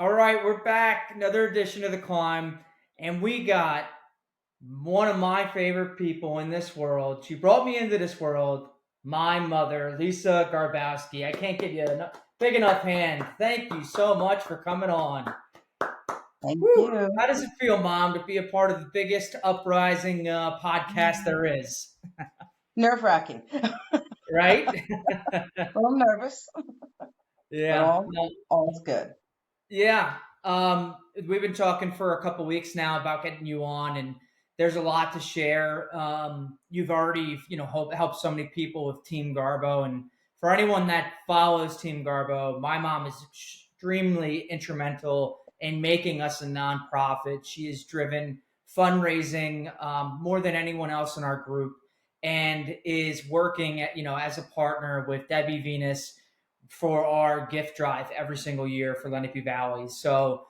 All right, we're back. Another edition of The Climb. And we got one of my favorite people in this world. She brought me into this world, my mother, Lisa Garboski. I can't give you a big enough hand. Thank you so much for coming on. Thank Woo! you. How does it feel, Mom, to be a part of the biggest uprising podcast there is? Nerve-wracking. Right? A little nervous, but Yeah. all's good. Yeah. We've been talking for a couple weeks now about getting you on, and there's a lot to share. You've already, helped so many people with Team Garbo, and for anyone that follows Team Garbo, my mom is extremely instrumental in making us a nonprofit. She has driven fundraising more than anyone else in our group, and is working at, as a partner with Debbie Venus for our gift drive every single year for Lenape Valley. So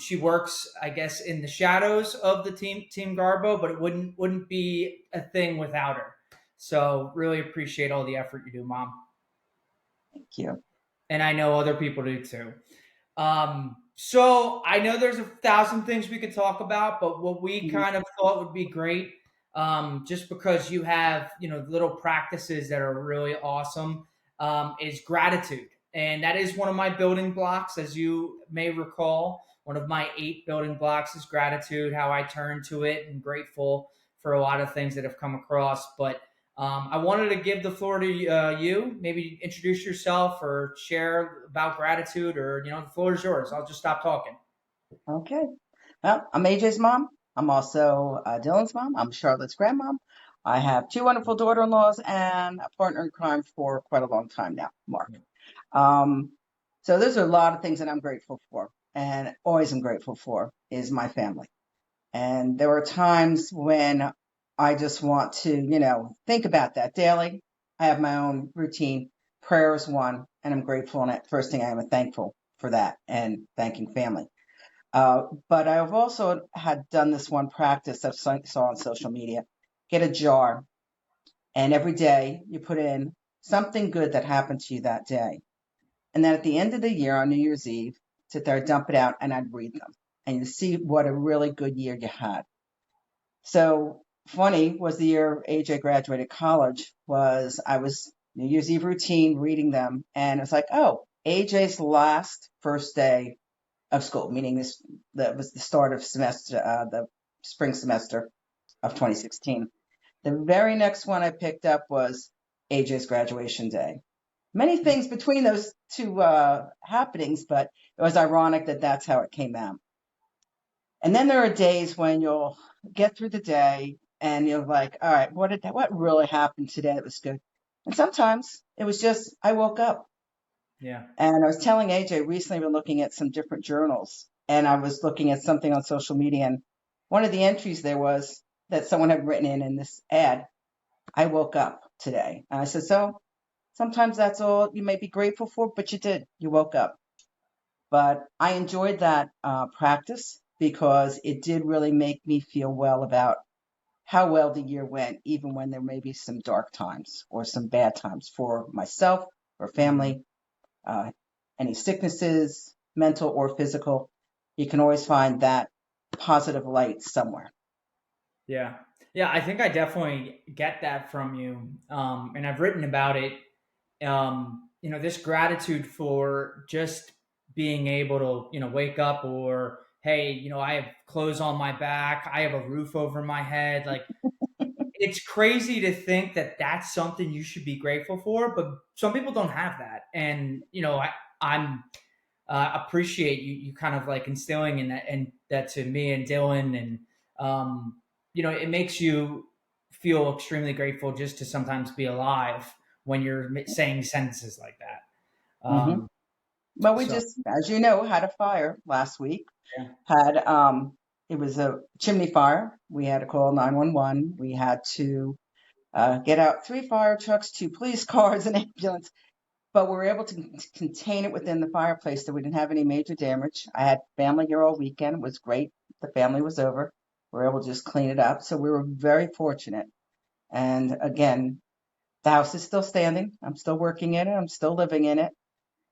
she works, I guess, in the shadows of the Team Garbo, but it wouldn't be a thing without her. So really appreciate all the effort you do, Mom, Thank you. and I know other people do too. So I know there's a thousand things we could talk about, but what we Mhm. kind of thought would be great, just because you have little practices that are really awesome, is gratitude, and that is one of my building blocks, as you may recall. One of my 8 building blocks is gratitude. How I turn to it and grateful for a lot of things that have come across, but I wanted to give the floor to you. Maybe introduce yourself or share about gratitude, or the floor is yours. I'll just stop talking. Okay. Well, I'm AJ's mom. I'm also Dylan's mom. I'm Charlotte's grandmom. I have two wonderful daughter-in-laws and a partner in crime for quite a long time now, Mark. Um, so those are a lot of things that I'm grateful for, and always am grateful for is my family. And there are times when I just want to, think about that daily. I have my own routine. Prayer is one, and I'm grateful. And first thing I am thankful for that and thanking family. But I've also had done this one practice I saw on social media. Get a jar, and every day you put in something good that happened to you that day. And then at the end of the year on New Year's Eve, sit there, dump it out, and I'd read them. And you see what a really good year you had. So funny was the year AJ graduated college was I was New Year's Eve routine reading them, and it was like, oh, AJ's last first day of school, meaning that was the start of semester, the spring semester of 2016. The very next one I picked up was AJ's graduation day. Many things between those two happenings, but it was ironic that that's how it came out. And then there are days when you'll get through the day and you're like, all right, what really happened today that was good? And sometimes it was just I woke up. Yeah. And I was telling AJ recently, I've been looking at some different journals, and I was looking at something on social media, and one of the entries there was that someone had written in this ad, I woke up today. And I said, so sometimes that's all you may be grateful for, but you did. You woke up. But I enjoyed that practice because it did really make me feel well about how well the year went, even when there may be some dark times or some bad times for myself or Mhm. family, any sicknesses, mental or physical. You can always find that positive light somewhere. Yeah. Yeah. I think I definitely get that from you. And I've written about it. This gratitude for just being able to, wake up, or, hey, I have clothes on my back. I have a roof over my head. Like, it's crazy to think that that's something you should be grateful for, but some people don't have that. And, I'm appreciate you kind of like instilling in that to me and Dylan, and it makes you feel extremely grateful just to sometimes be alive when you're saying sentences like that. hmm Um, Well, we so just, as you know, had a fire last week. yeah, Had It was a chimney fire. We had to call 911. We had to get out 3 fire trucks, 2 police cars, an ambulance. But we were able to contain it within the fireplace, so we didn't have any major damage. I had family here all weekend. It was great. The family was over. We were able to just clean it up. So we were very fortunate. And again, the house is still standing. I'm still working in it. I'm still living in it.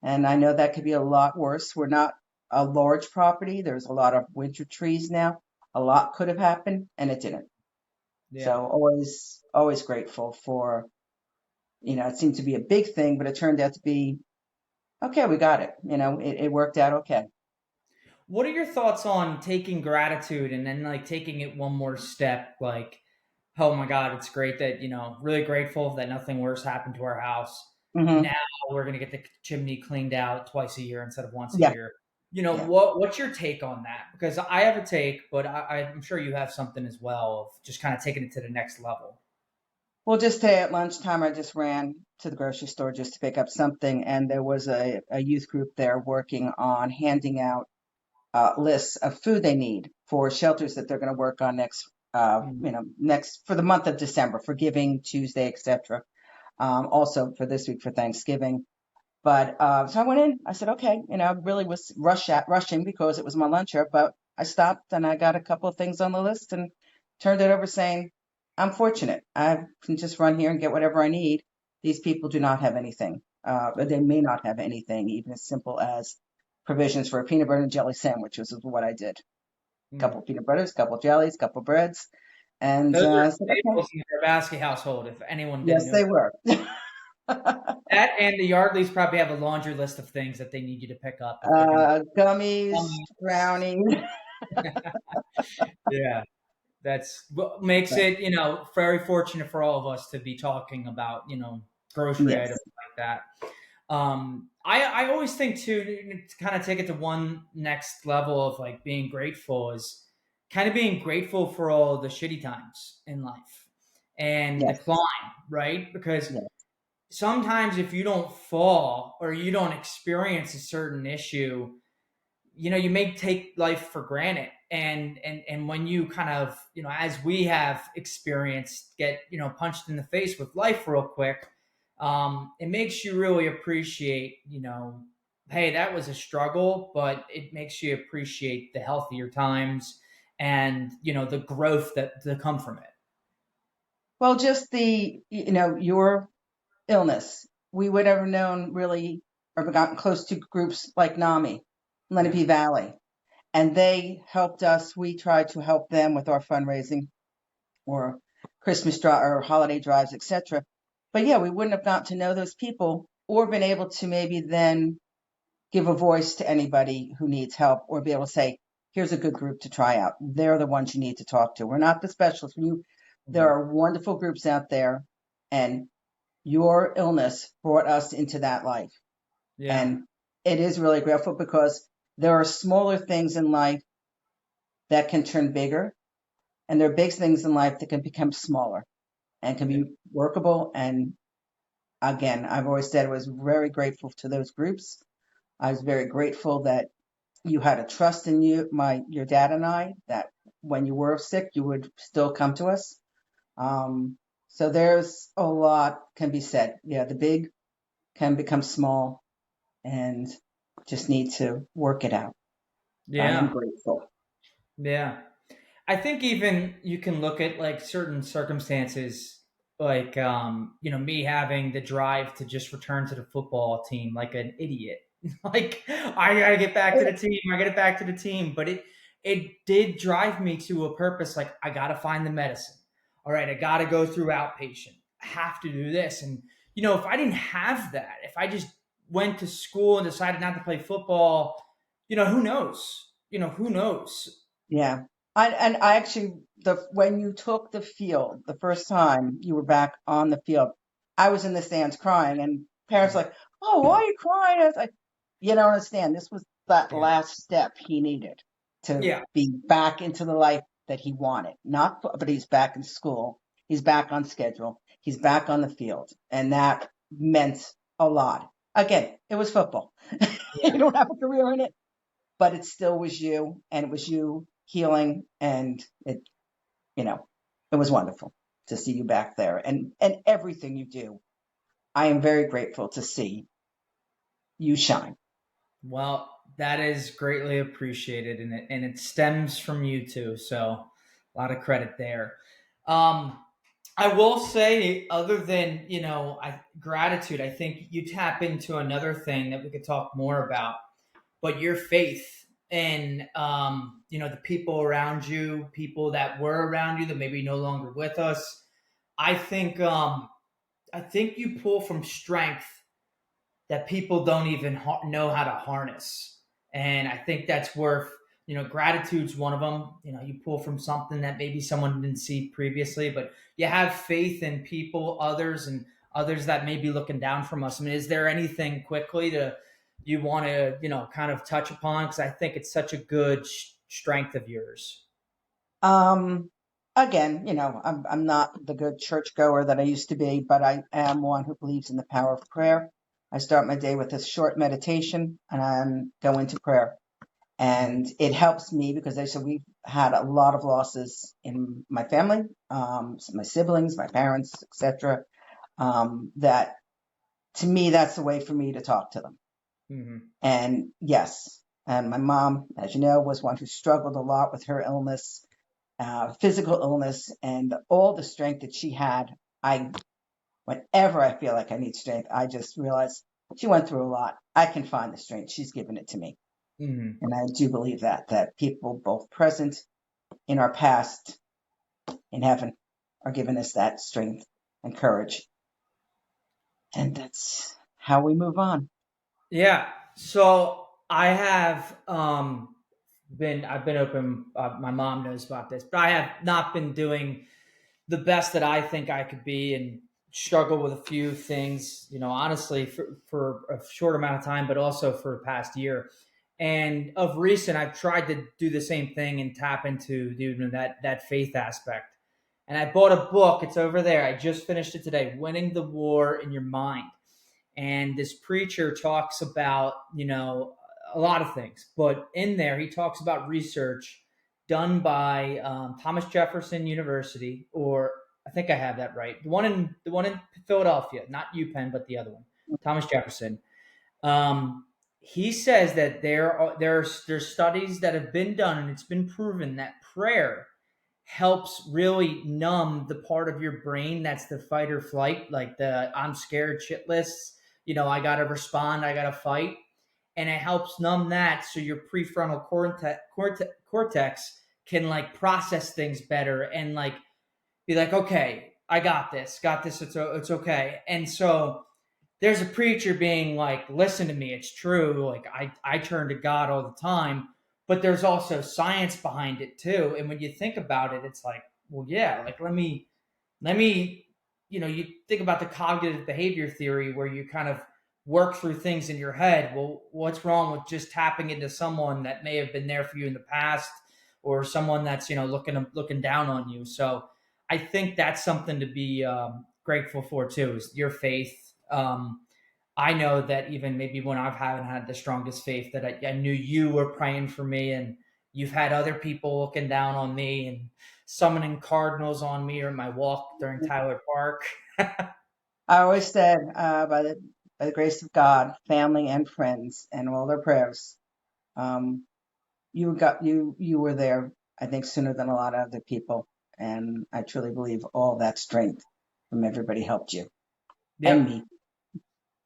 And I know that could be a lot worse. We're not a large property. There's a lot of winter trees now. A lot could have happened, and it didn't. Yeah. So always grateful for, it seemed to be a big thing, but it turned out to be okay. We got it. It worked out okay. What are your thoughts on taking gratitude and then like taking it one more step? Like, oh my God, it's great that, really grateful that nothing worse happened to our house. Hmm. Now we're going to get the chimney cleaned out twice a year instead of once a Yeah, year. yeah. What's your take on that? Because I have a take, but I'm sure you have something as well of just kind of taking it to the next level. Well, just today at lunchtime, I just ran to the grocery store just to pick up something, and there was a youth group there working on handing out lists of food they need for shelters that they're going to work on Mm. next for the month of December, for Giving Tuesday, etc. Also for this week for Thanksgiving. But so I went in. I said, okay, I really was rushing because it was my lunch hour. But I stopped and I got a couple of things on the list and turned it over, saying, "I'm fortunate. I can just run here and get whatever I need. These people do not have anything. But they may not have anything, even as simple as provisions for a peanut butter and jelly sandwich, which is what I did. A Mm. couple of peanut butters, couple of jellies, couple of breads, and Those are I said, okay, staples in the Garboski household, if anyone didn't yes, know they that. were. That and the Yardleys probably have a laundry list of things that they need you to pick up if they're going to. Gummies, brownies. Yeah. That's what makes But it, very fortunate for all of us to be talking about, grocery yes, items like that. I always think too, to kind of take it to one next level of like being grateful is kind of being grateful for all the shitty times in life and the yes, climb, right? Because yes, sometimes if you don't fall or you don't experience a certain issue, you may take life for granted, and when you kind of, as we have experienced, get, punched in the face with life real quick, it makes you really appreciate, hey, that was a struggle, but it makes you appreciate the healthier times and, the growth that to come from it. well, just your illness. We would have known really or gotten close to groups like NAMI, Yeah. Lenape Valley, and they helped us. We tried to help them with our fundraising or Christmas drive or holiday drives, etc. But yeah, we wouldn't have gotten to know those people or been able to maybe then give a voice to anybody who needs help or be able to say, here's a good group to try out. They're the ones you need to talk to. We're not the specialists. There Mhm. are wonderful groups out there, and your illness brought us into that life. Yeah. And it is really grateful because there are smaller things in life that can turn bigger, and there are big things in life that can become smaller and can Yeah. be workable. And again, I've always said I was very grateful to those groups. I was very grateful that you had a trust in your dad and I, that when you were sick, you would still come to us. So there's a lot can be said. Yeah, the big can become small and just need to work it out. I am Yeah. grateful. Yeah. I think even you can look at like certain circumstances, like, me having the drive to just return to the football team like an idiot. Like, I gotta get back to the team. I gotta get back to the team. But it did drive me to a purpose. Like, I gotta find the medicine. All right, I gotta go through outpatient. I have to do this. And if I didn't have that, if I just went to school and decided not to play football, who knows? Who knows? Yeah. And I actually, when you took the field the first time you were back on the field, I was in the stands crying, and parents were like, "Oh, why are you crying?" I was like, "You don't understand. This was that Yeah. last step he needed to Yeah. be back into the life that he wanted. Not, but he's back in school. He's back on schedule. He's back on the field, and that meant a lot. Again, it was football. You Yeah. don't have a career in it, but it still was you, and it was you healing, and you know it was wonderful to see you back there, and everything you do. I am very grateful to see you shine. Well, that is greatly appreciated, and it stems from you too. So, a lot of credit there. Um, I will say, other than gratitude, I think you tap into another thing that we could talk more about. But your faith, and the people around you, people that were around you that maybe no longer with us. I think I think you pull from strength that people don't even know how to harness. And I think that's worth, gratitude's one of them. You pull from something that maybe someone didn't see previously, but you have faith in people, others, and others that may be looking down from us. I mean, is there anything quickly to you want to, kind of touch upon? Because I think it's such a good strength of yours. Um, Again, I'm not the good churchgoer that I used to be, but I am one who believes in the power of prayer. I start my day with a short meditation and I go into prayer. And it helps me because I said we've had a lot of losses in my family, so my siblings, my parents, etc. That to me, that's the way for me to talk to them. Mm-hmm. And yes, and my mom, as you know, was one who struggled a lot with her illness, physical illness, and all the strength that she had. I, whenever I feel like I need strength, I just realize she went through a lot. I can find the strength. She's given it to me. Mm-hmm. And I do believe that people both present in our past in heaven are giving us that strength and courage. And that's how we move on. Yeah. So I have I've been open. My mom knows about this, but I have not been doing the best that I think I could be, and struggle with a few things. Honestly, for a short amount of time, but also for the past year. And of recent, I've tried to do the same thing and tap into that faith aspect. And I bought a book. It's over there. I just finished it today. Winning the War in Your Mind. And this preacher talks about a lot of things, but in there he talks about research done by Thomas Jefferson University, or I think I have that right, the one in Philadelphia, not UPenn, but the other one, Thomas Jefferson. um, he says that there's studies that have been done, and it's been proven that prayer helps really numb the part of your brain that's the fight or flight, like the I'm scared shit lists. I got to respond, I got to fight. And it helps numb that so your prefrontal cortex can like process things better and like be like, okay, I got this, it's okay. And so there's a preacher being like, listen to me, it's true. Like I turn to God all the time, but there's also science behind it too. And when you think about it, it's like, well, yeah, like let me, you think about the cognitive behavior theory where you kind of work through things in your head. Well, what's wrong with just tapping into someone that may have been there for you in the past, or someone that's, looking down on you? So I think that's something to be grateful for too, is your faith. I know that even maybe when I haven't had the strongest faith, that I knew you were praying for me, and you've had other people looking down on me and summoning cardinals on me or my walk during Tyler Park. I always said, by the grace of God, family and friends, and all their prayers, um, you were there. I think sooner than a lot of other people, and I truly believe all that strength from everybody helped you and Yep. me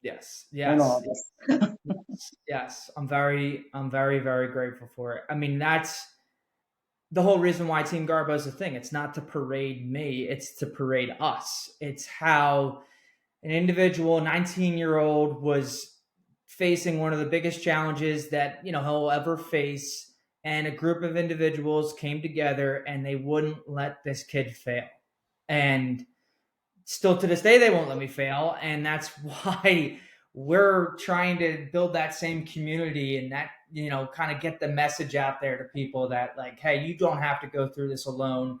Yes. and all Yes. of us. Yes. I'm very, very grateful for it. I mean, that's the whole reason why Team Garbo is a thing. It's not to parade me, it's to parade us. It's how an individual 19-year-old was facing one of the biggest challenges that he'll ever face, and a group of individuals came together and they wouldn't let this kid fail. And still to this day they won't let me fail, and that's why we're trying to build that same community, and that kind of get the message out there to people that, like, hey, you don't have to go through this alone.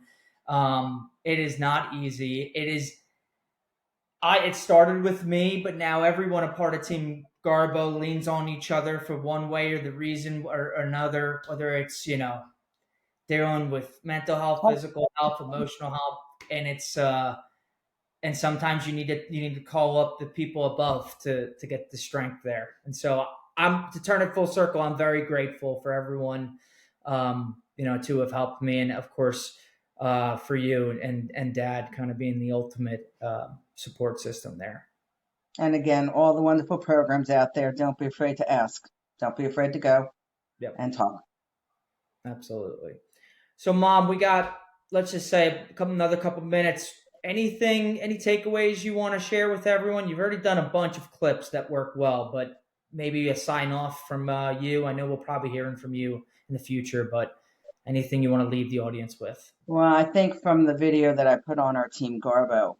It is not easy. It started with me, but now everyone a part of Team Garbo leans on each other for one way or the reason or another, whether it's dealing with mental health, physical health, emotional health. And sometimes you need to call up the people above to get the strength there. And so, I'm to turn it full circle, I'm very grateful for everyone to have helped me, and of course for you and Dad kind of being the ultimate support system there. And again, all the wonderful programs out there. Don't be afraid to ask. Don't be afraid to go Yep. and talk. Absolutely. So, Mom, we got, let's just say, another couple minutes. Anything, any takeaways you want to share with everyone? You've already done a bunch of clips that work well, but maybe a sign off from you. I know we'll probably hearing from you in the future, but anything you want to leave the audience with? Well, I think from the video that I put on our team Garbo,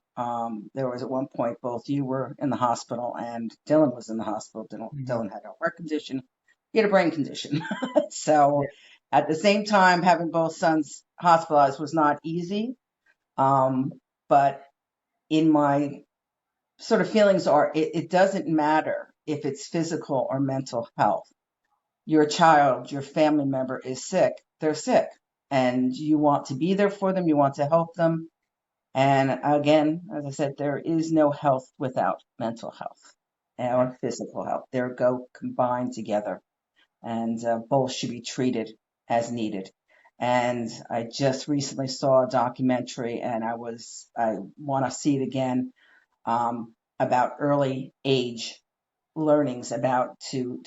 there was at one point both you were in the hospital and Dylan was in the hospital. Hmm. Dylan had a heart condition, he had a brain condition. Yeah. So at the same time, having both sons hospitalized was not easy. Um, but in my sort of feelings are, it doesn't matter if it's physical or mental health. Your child, your family member is sick, they're sick. And you want to be there for them, you want to help them. And again, as I said, there is no health without mental health Yeah. or physical health. They go combined together, and both should be treated as needed. And I just recently saw a documentary, and I want to see it again, about early age learnings about to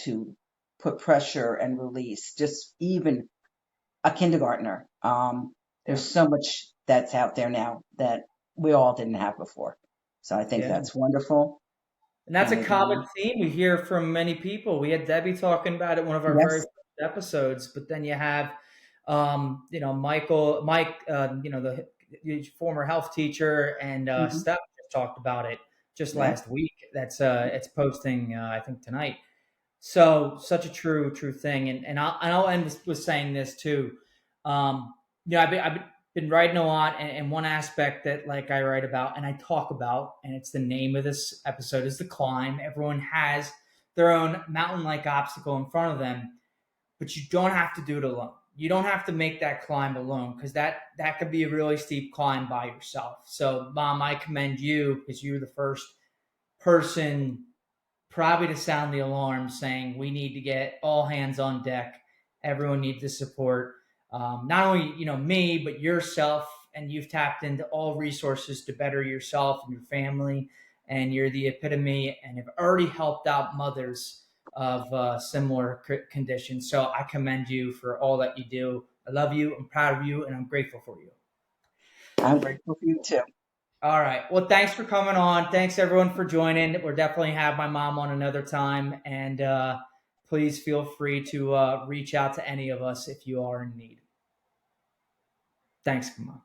put pressure and release, just even a kindergartner. Yeah. There's so much that's out there now that we all didn't have before. So I think Yeah. that's wonderful. And that's a And common theme we hear from many people. We had Debbie talking about it one of our very yes, first episodes, but then you have, Mike, the former health teacher, and hmm Steph just talked about it just yeah, last week. It's posting, I think tonight. So such a true thing, and I'll end with saying this too. I've been writing a lot, and one aspect that like I write about and I talk about, and it's the name of this episode is the climb. Everyone has their own mountain-like obstacle in front of them, but you don't have to do it alone. You don't have to make that climb alone because that could be a really steep climb by yourself. So, Mom, I commend you because you were the first person probably to sound the alarm saying we need to get all hands on deck. Everyone needs to support not only me but yourself, and you've tapped into all resources to better yourself and your family, and you're the epitome and have already helped out mothers of similar conditions. So I commend you for all that you do. I love you. I'm proud of you, and I'm grateful for you. I'm grateful for you too. All right. Well, thanks for coming on. Thanks everyone for joining. We'll definitely have my mom on another time. And please feel free to reach out to any of us if you are in need. Thanks, mom.